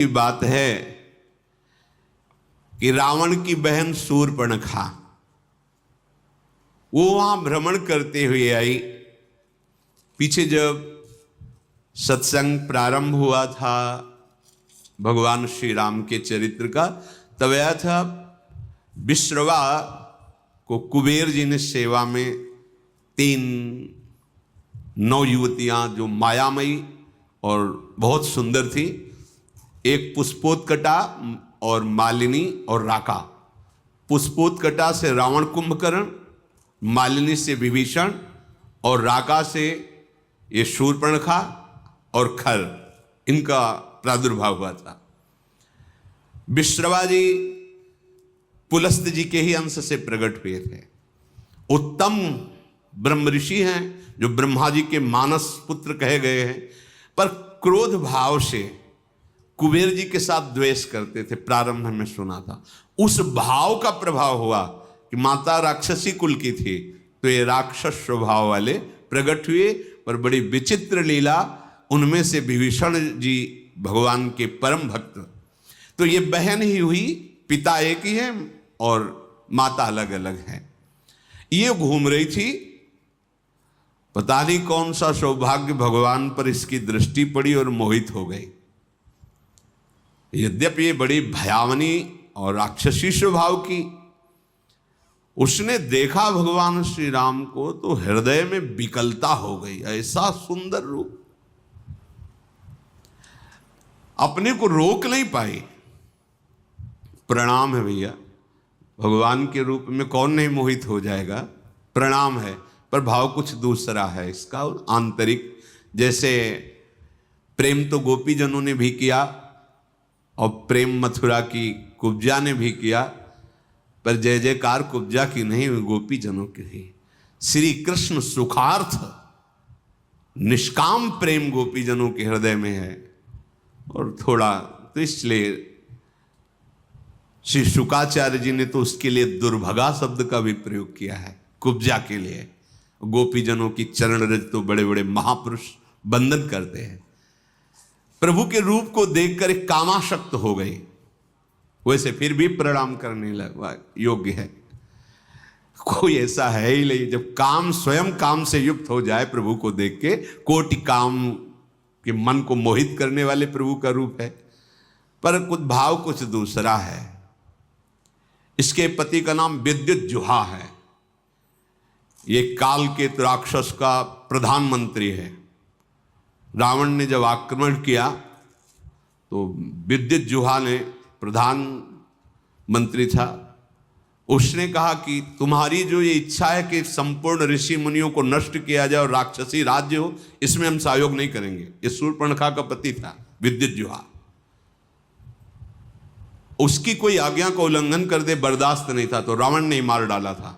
की बात है कि रावण की बहन शूर्पणखा वो वहां भ्रमण करते हुए आई। पीछे जब सत्संग प्रारंभ हुआ था भगवान श्री राम के चरित्र का, तब आया था विश्रवा को कुबेर जी ने सेवा में 3 नौ युवतियां जो मायामयी और बहुत सुंदर थी, एक पुष्पोत्कटा और मालिनी और राका। पुष्पोत्कटा से रावण कुंभकर्ण, मालिनी से विभीषण और राका से ये शूर्पणखा और खर, इनका प्रादुर्भाव हुआ था। विश्रवा जी पुलस्त जी के ही अंश से प्रकट हुए थे। उत्तम ब्रह्म ऋषि हैं जो ब्रह्मा जी के मानस पुत्र कहे गए हैं, पर क्रोध भाव से कुबेर जी के साथ द्वेष करते थे। प्रारंभ में सुना था उस भाव का प्रभाव हुआ कि माता राक्षसी कुल की थी, तो ये राक्षस स्वभाव वाले प्रकट हुए। पर बड़ी विचित्र लीला, उनमें से विभीषण जी भगवान के परम भक्त। तो ये बहन ही हुई, पिता एक ही है और माता अलग अलग है। ये घूम रही थी, पता नहीं कौन सा सौभाग्य भगवान पर इसकी दृष्टि पड़ी और मोहित हो गई। यद्यपि ये बड़ी भयावनी और राक्षसी स्वभाव की, उसने देखा भगवान श्री राम को तो हृदय में विकलता हो गई। ऐसा सुंदर रूप, अपने को रोक नहीं पाई। प्रणाम है भैया, भगवान के रूप में कौन नहीं मोहित हो जाएगा, प्रणाम है। पर भाव कुछ दूसरा है इसका, आंतरिक। जैसे प्रेम तो गोपीजनों ने भी किया और प्रेम मथुरा की कुब्जा ने भी किया, पर जय जयकार कुब्जा की नहीं, गोपीजनों की ही। श्री कृष्ण सुखार्थ निष्काम प्रेम गोपीजनों के हृदय में है। और थोड़ा तो इसलिए श्री शुकाचार्य जी ने तो उसके लिए दुर्भगा शब्द का भी प्रयोग किया है कुब्जा के लिए। गोपीजनों की चरण रज तो बड़े बड़े महापुरुष बंधन करते हैं। प्रभु के रूप को देखकर एक कामाशक्त हो गई, वैसे फिर भी प्रणाम करने लगा योग्य है। कोई ऐसा है ही नहीं, जब काम स्वयं काम से युक्त हो जाए प्रभु को देख के, कोटि काम के मन को मोहित करने वाले प्रभु का रूप है। पर कुछ भाव कुछ दूसरा है। इसके पति का नाम विद्युज्जुहा है। ये काल के राक्षस का प्रधानमंत्री है। रावण ने जब आक्रमण किया तो विद्युज्जुहा ने, प्रधानमंत्री था, उसने कहा कि तुम्हारी जो ये इच्छा है कि संपूर्ण ऋषि मुनियों को नष्ट किया जाए और राक्षसी राज्य हो, इसमें हम सहयोग नहीं करेंगे। ये शूर्पणखा का पति था विद्युज्जुहा। उसकी कोई आज्ञा का उल्लंघन कर दे बर्दाश्त नहीं था, तो रावण ने मार डाला था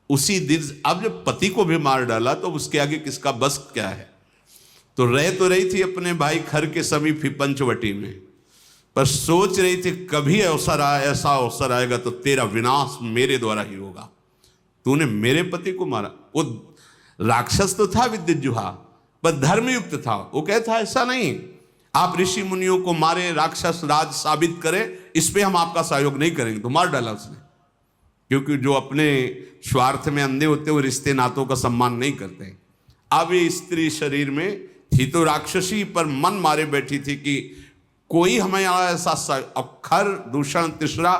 उसी दिन। अब जब पति को भी मार डाला तो उसके आगे किसका बस क्या है। तो रही थी अपने भाई खर के समीप ही पंचवटी में, पर सोच रही थी कभी अवसर आए, ऐसा अवसर आएगा तो तेरा विनाश मेरे द्वारा ही होगा। तूने मेरे पति को मारा। वो राक्षस तो था विद्युज्जुहा, पर धर्मयुक्त था। वो कहता ऐसा नहीं, आप ऋषि मुनियों को मारे, राक्षस राज साबित करें, इस पे हम आपका सहयोग नहीं करेंगे। तो मार डाला उसने, क्योंकि जो अपने स्वार्थ में अंधे होते वो रिश्ते नातों का सम्मान नहीं करते। अब ये स्त्री शरीर में थी तो राक्षसी, पर मन मारे बैठी थी कि कोई हमें ऐसा अक्षर दूषण तीसरा,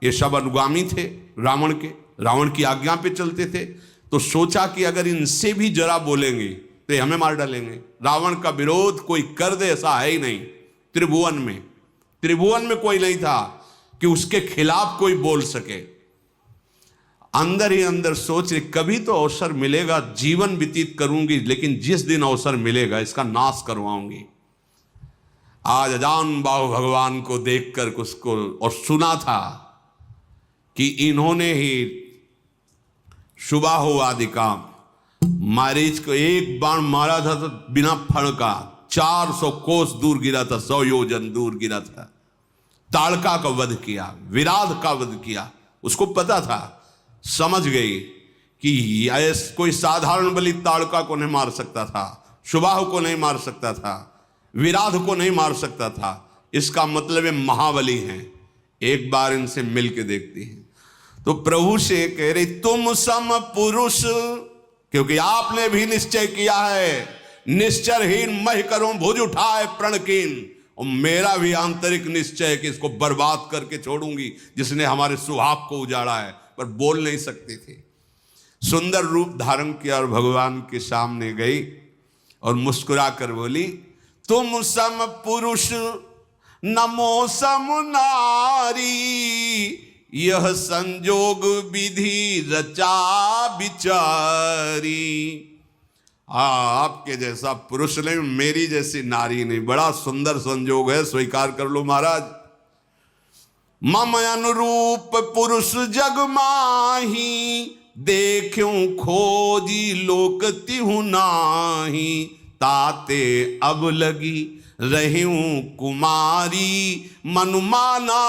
ये सब अनुगामी थे रावण के, रावण की आज्ञा पे चलते थे। तो सोचा कि अगर इनसे भी जरा बोलेंगे तो ये हमें मार डालेंगे। रावण का विरोध कोई कर दे ऐसा है ही नहीं। त्रिभुवन में कोई नहीं था कि उसके खिलाफ कोई बोल सके। अंदर ही अंदर सोच रही कभी तो अवसर मिलेगा, जीवन व्यतीत करूंगी, लेकिन जिस दिन अवसर मिलेगा इसका नाश करवाऊंगी। आज अजान बाहु भगवान को देखकर उसको और सुना था कि इन्होंने ही शुभाहो आदि काम, मारीच को एक बाण मारा था तो बिना फण का 400 कोस दूर गिरा था, 100 योजन दूर गिरा था। ताड़का का वध किया, विराध का वध किया। उसको पता था, समझ गई कि कोई साधारण बलि ताड़का को नहीं मार सकता था, शुभाह को नहीं मार सकता था, विराध को नहीं मार सकता था, इसका मतलब ये महाबली हैं, एक बार इनसे मिल के देखती हैं। तो प्रभु से कह रही तुम सम पुरुष, क्योंकि आपने भी निश्चय किया है निश्चरहीन मह करूं भुज उठाए प्रणकीन, और मेरा भी आंतरिक निश्चय है कि इसको बर्बाद करके छोड़ूंगी जिसने हमारे सुहाग को उजाड़ा है। पर बोल नहीं सकती थी। सुंदर रूप धारण किया और भगवान के सामने गई और मुस्कुरा कर बोली तुम सम पुरुष नमो सम नारी, यह संजोग विधि रचा बिचारी। आपके जैसा पुरुष नहीं, मेरी जैसी नारी नहीं, बड़ा सुंदर संजोग है, स्वीकार कर लो महाराज। मम अनुरूप पुरुष जग माही, देखूं खोजी लोक तिहु नाही, ताते अब लगी रहूं कुमारी, मनुमाना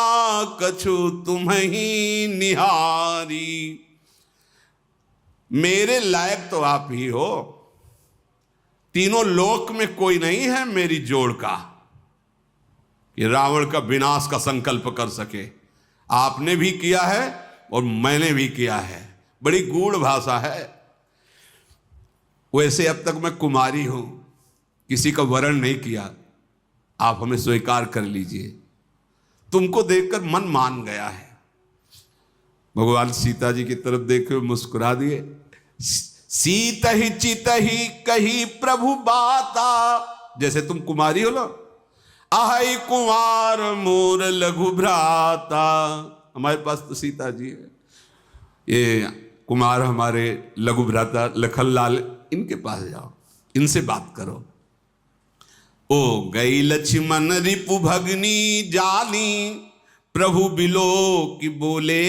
कछु तुम्हीं निहारी। मेरे लायक तो आप ही हो, तीनों लोक में कोई नहीं है मेरी जोड़ का कि रावण का विनाश का संकल्प कर सके। आपने भी किया है और मैंने भी किया है, बड़ी गूढ़ भाषा है। वैसे अब तक मैं कुमारी हूं, किसी का वरण नहीं किया, आप हमें स्वीकार कर लीजिए। तुमको देखकर मन मान गया है। भगवान सीता जी की तरफ देखे मुस्कुरा दिए। सीत ही चित ही कही प्रभु बाता, जैसे तुम कुमारी हो लो, आहै कुमार मोर लघु भ्राता। हमारे पास तो सीता जी है, ये कुमार हमारे लघु भ्राता लखनलाल, इनके पास जाओ, इनसे बात करो। ओ गई लक्ष्मण रिपु भगनी जानी, प्रभु बिलो की बोले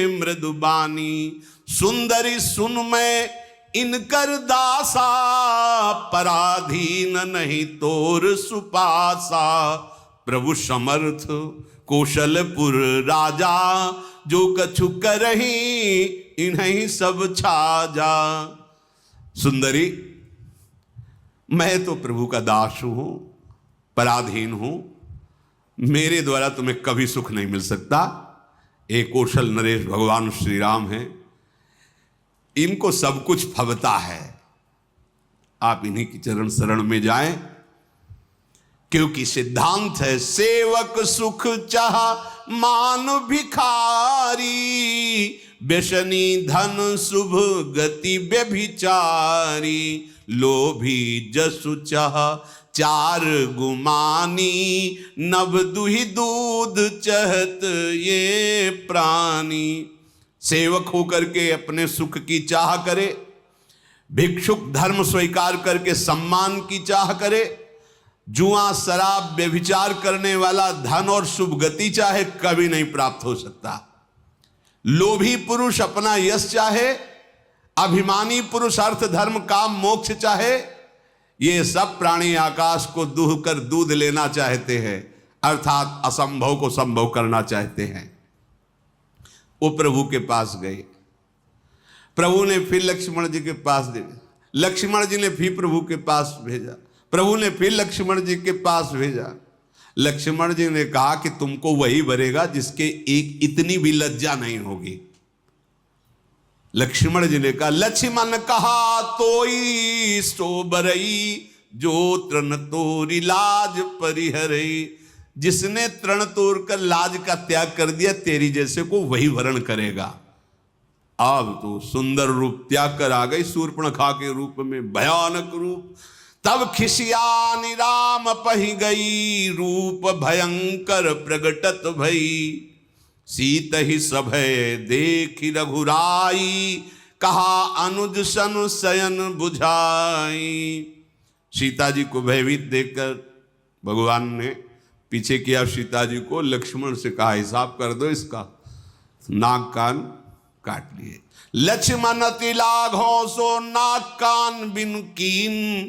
मृदुबानी। सुंदरी सुन मैं इनकर दासा, पराधीन नहीं तोर सुपासा। प्रभु समर्थ कौशलपुर राजा, जो कछु करही इन्हीं सब छाजा। सुंदरी, मैं तो प्रभु का दास हूं, पराधीन हूं, मेरे द्वारा तुम्हें कभी सुख नहीं मिल सकता। एक कौशल नरेश भगवान श्री राम हैं, इनको सब कुछ फबता है। आप इन्हीं की चरण शरण में जाएं, क्योंकि सिद्धांत है सेवक सुख चाह मान भिखारी, व्यसनी धन शुभ गति व्यभिचारी। लोभी जसु चाह चार गुमानी, नभ दुहि दूध चहत ये प्राणी। सेवक होकर के अपने सुख की चाह करे, भिक्षुक धर्म स्वीकार करके सम्मान की चाह करे, जुआ शराब व्यभिचार करने वाला धन और शुभ गति चाहे, कभी नहीं प्राप्त हो सकता। लोभी पुरुष अपना यश चाहे, अभिमानी पुरुष अर्थ धर्म काम मोक्ष चाहे, ये सब प्राणी आकाश को दूह कर दूध लेना चाहते हैं, अर्थात असंभव को संभव करना चाहते हैं। वो प्रभु के पास गए, प्रभु ने फिर लक्ष्मण जी के पास दे, लक्ष्मण जी ने फिर प्रभु के पास भेजा, प्रभु ने फिर लक्ष्मण जी के पास भेजा। लक्ष्मण जी ने कहा कि तुमको वही भरेगा जिसके एक इतनी भी लज्जा नहीं होगी। लक्ष्मण जी ने कहा, लक्ष्मण कहा तोई सो बरई, जो तृण तोरी लाज परिहरई। जिसने तृण तोड़ कर लाज का त्याग कर दिया, तेरी जैसे को वही वरण करेगा। अब तो सुंदर रूप त्याग कर आ गई शूर्पणखा के रूप में, भयानक रूप। तब खिसियानी राम पही गई, रूप भयंकर प्रगटत भई। सीत ही सभय देखी रघुराई, कहा अनुज सन शयन बुझाई। सीता जी को भयभीत देखकर भगवान ने पीछे किया सीता जी को, लक्ष्मण से कहा हिसाब कर दो इसका। नाक कान काट लिए। लक्ष्मण तिलाघो सो नाक कान बिन कीन,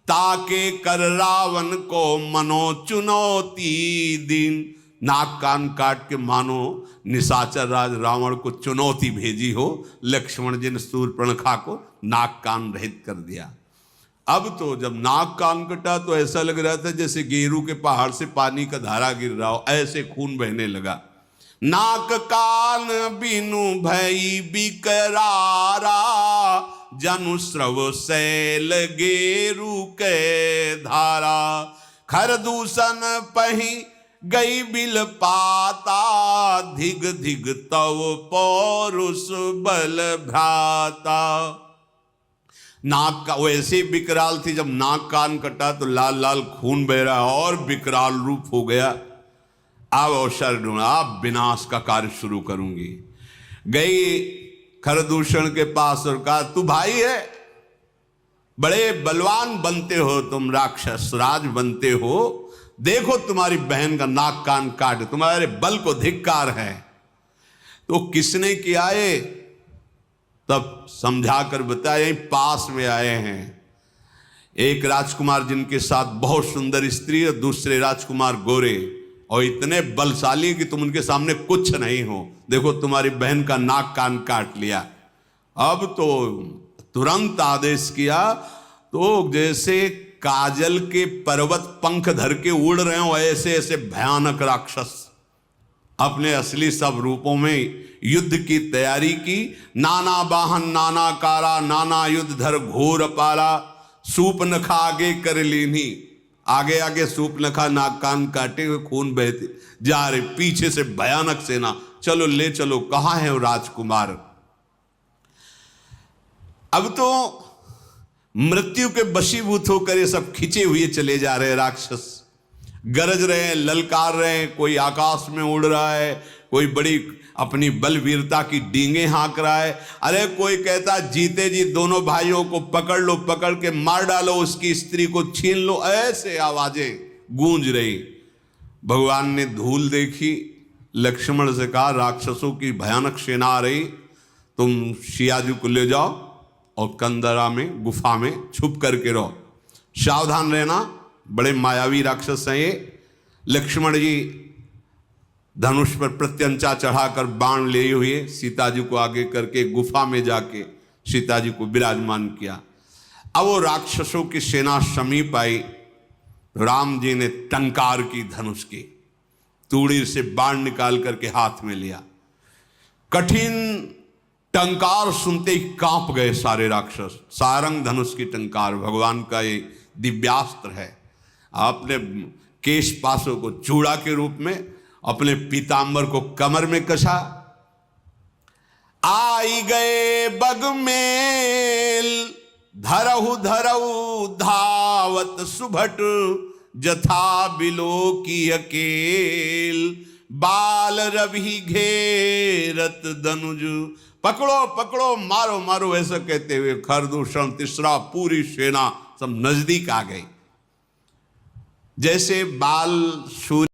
ताके कर रावण को मनो चुनौती दीन। नाक कान काट के मानो निशाचर राज रावण को चुनौती भेजी हो। लक्ष्मण जी ने शूर्पणखा को नाक कान रहित कर दिया। अब तो जब नाक कान कटा तो ऐसा लग रहा था जैसे गेरू के पहाड़ से पानी का धारा गिर रहा हो, ऐसे खून बहने लगा। नाक कान बिनु भई बिकरारा, जनु स्रव सैल गेरू के धारा। खर दूषण पही गई बिल पाता, धिग धिग तव पौरुष बल भ्राता। नाक का वैसे विकराल थी, जब नाक कान कटा तो लाल लाल खून बह रहा और विकराल रूप हो गया। अब अवसर ढूंढा, अब विनाश का कार्य शुरू करूंगी। गई खरदूषण के पास और कहा, तू भाई है, बड़े बलवान बनते हो तुम, राक्षस राज बनते हो, देखो तुम्हारी बहन का नाक कान काट, तुम्हारे बल को धिक्कार है। तो किसने किया है? तब समझाकर बताया, पास में आए हैं एक राजकुमार जिनके साथ बहुत सुंदर स्त्री और दूसरे राजकुमार गोरे और इतने बलशाली कि तुम उनके सामने कुछ नहीं हो। देखो तुम्हारी बहन का नाक कान काट लिया। अब तो तुरंत आदेश किया, तो जैसे काजल के पर्वत पंख धर के उड़ रहे हो ऐसे ऐसे भयानक राक्षस अपने असली सब रूपों में युद्ध की तैयारी की। नाना वाहन नाना कारा, नाना युद्ध धर घोर पारा, सूप नखा आगे कर लीनी। आगे आगे सूप नखा नाक कान काटे हुए खून बहते जा रहे, पीछे से भयानक सेना, चलो ले चलो, कहाँ है वो राजकुमार। अब तो मृत्यु के वशीभूत होकर ये सब खिंचे हुए चले जा रहे राक्षस, गरज रहे हैं, ललकार रहे हैं। कोई आकाश में उड़ रहा है, कोई बड़ी अपनी बलवीरता की डींगे हाँक रहा है। अरे कोई कहता जीते जी दोनों भाइयों को पकड़ लो, पकड़ के मार डालो, उसकी स्त्री को छीन लो, ऐसे आवाजें गूंज रही। भगवान ने धूल देखी, लक्ष्मण से कहा, राक्षसों की भयानक सेना आ रही, तुम सियाजी को ले जाओ और कंदरा में गुफा में छुप करके रहो, सावधान रहना, बड़े मायावी राक्षस हैं ये। लक्ष्मण जी धनुष पर प्रत्यंचा चढ़ाकर बाण लिए हुए सीता जी को आगे करके गुफा में जाके सीता जी को विराजमान किया। अब वो राक्षसों की सेना समीप आई, राम जी ने टंकार की धनुष की, तूड़ी से बाण निकाल करके हाथ में लिया। कठिन टंकार सुनते ही कांप गए सारे राक्षस। सारंग धनुष की टंकार भगवान का ये दिव्यास्त्र है। आपने केश पासों को चूड़ा के रूप में, अपने पीतांबर को कमर में कसा। आई गए बगमेल, धरहु धरहु धावत सुभट, जथा बिलो की अकेल, बाल रवि घेरत दनुज। पकड़ो पकड़ो, मारो मारो, ऐसा कहते हुए खरदूषण तीसरा पूरी सेना सब नजदीक आ गई। जैसे बाल सूर्य